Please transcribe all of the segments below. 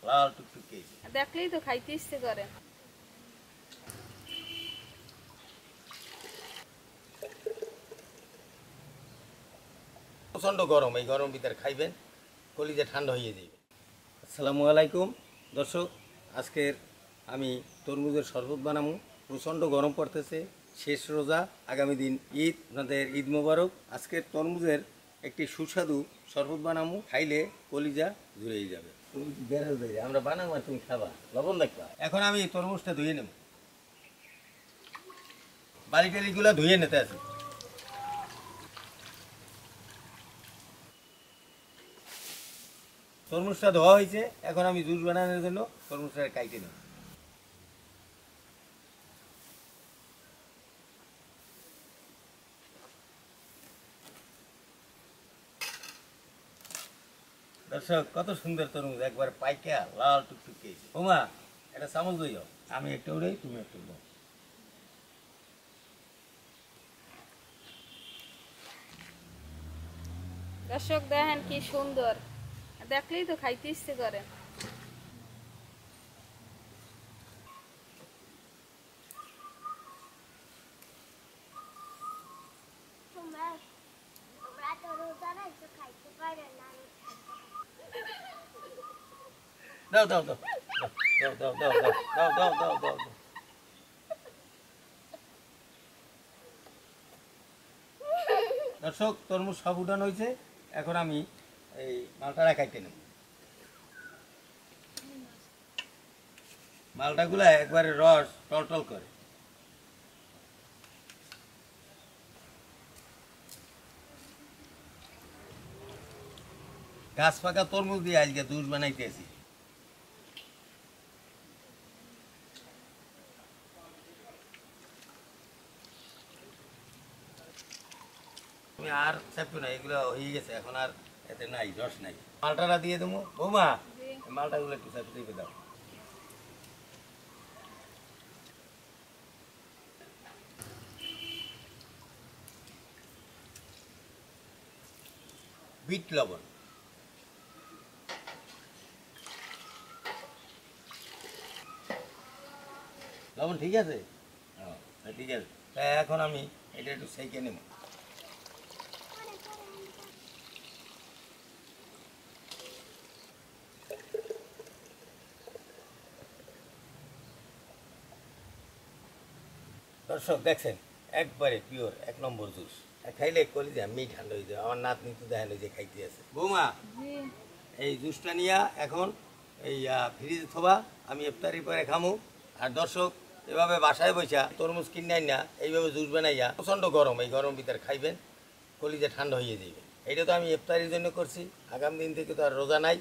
লাল টুকটুকে দেখলেই তো খাইতে ইচ্ছে করে। প্রচণ্ড গরম, এই গরম ভিতরে খাইবেন, কলিজা ঠান্ডা হয়ে যাবে। আসসালামু আলাইকুম দর্শক, আজকের আমি তরমুজের শরবত বানাবো। প্রচণ্ড গরম পড়তেছে, শেষ রোজা, আগামী দিন ঈদ, আপনাদের ঈদ মোবারক। আজকের তরমুজের একটি সুস্বাদু শরবত বানাবো, খাইলে কলিজা জুড়ে যাবে। তুমি বেরোল দেবে, আমরা বানাবো আর তুমি খাবা, লবণ দেখবা। এখন আমি তরমুজটা ধুয়ে নেব, বালি টালিগুলো ধুয়ে নিতে আছি। তরমুজটা ধোয়া হয়েছে, এখন আমি জুস বানানোর জন্য তরমুজটা কাইটে নেব। দর্শক, কত সুন্দর তরমুজ, একবার পাইকা লাল টুকটুকে। ওমা, এটা চামচ দইও, আমি একটু উড়াই, তুমি একটু দাও। দর্শক দেখেন কি সুন্দর, দেখলেই তো খাইতে ইচ্ছে করে। দাও দাও দাও দাও দাও দাও দাও দাও দাও দাও দাও। দর্শক, তরমুজ সব উঠানো হয়েছে, এখন আমি এই মালটারা খাইতে নেব। মালটাগুলা একবারে রস টলটল করে। গাছ পাকা তরমুজ দিয়ে আজকে জুস বানাইতেছি। তুমি আর চাপো না, এগুলো হয়ে গেছে, এখন আর এতে নাই, রস নাই। মালটারা দিয়ে দেবো। বৌমা, মালটাগুলো একটু চাপে দিয়ে দাও। বিট লবণ, লবণ ঠিক আছে? হ্যাঁ ঠিক আছে। এখন আমি এটা একটু সেঁকে নেব। দর্শক দেখছেন, একবারে পিওর 1 নম্বর জুস, খাইলে কলিজা আমি ঠান্ডা হয়ে যাবে। আমার নাতনি তো দেখেন যে খাইতে আছে। বৌমা, এই জুসটা নিয়ে এখন এই ফ্রিজে থবা, আমি ইফতারি পরে খামু। আর দর্শক, এভাবে বাসায় বসা তরমুজ কিনাই না, এইভাবে জুস বানাইয়া, প্রচণ্ড গরম, এই গরম ভিতরে খাইবেন, কলিজা ঠান্ডা হয়ে যাবে। এটা তো আমি ইফতারির জন্য করছি, আগামী দিন থেকে তো আর রোজা নাই,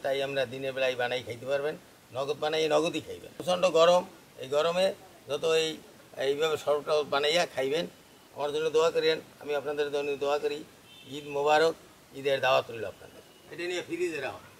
তাই আমরা দিনের বেলায় বানাই খাইতে পারবেন। নগদ বানাই নগদই খাইবেন। প্রচণ্ড গরম, এই গরমে যত এইভাবে শরবতটা বানাইয়া খাইবেন। আমার জন্য দোয়া করেন, আমি আপনাদের জন্য দোয়া করি। ঈদ মোবারক, ঈদের দাওয়াত রইল আপনাদের। এটা নিয়ে ফ্রিজে রাখুন।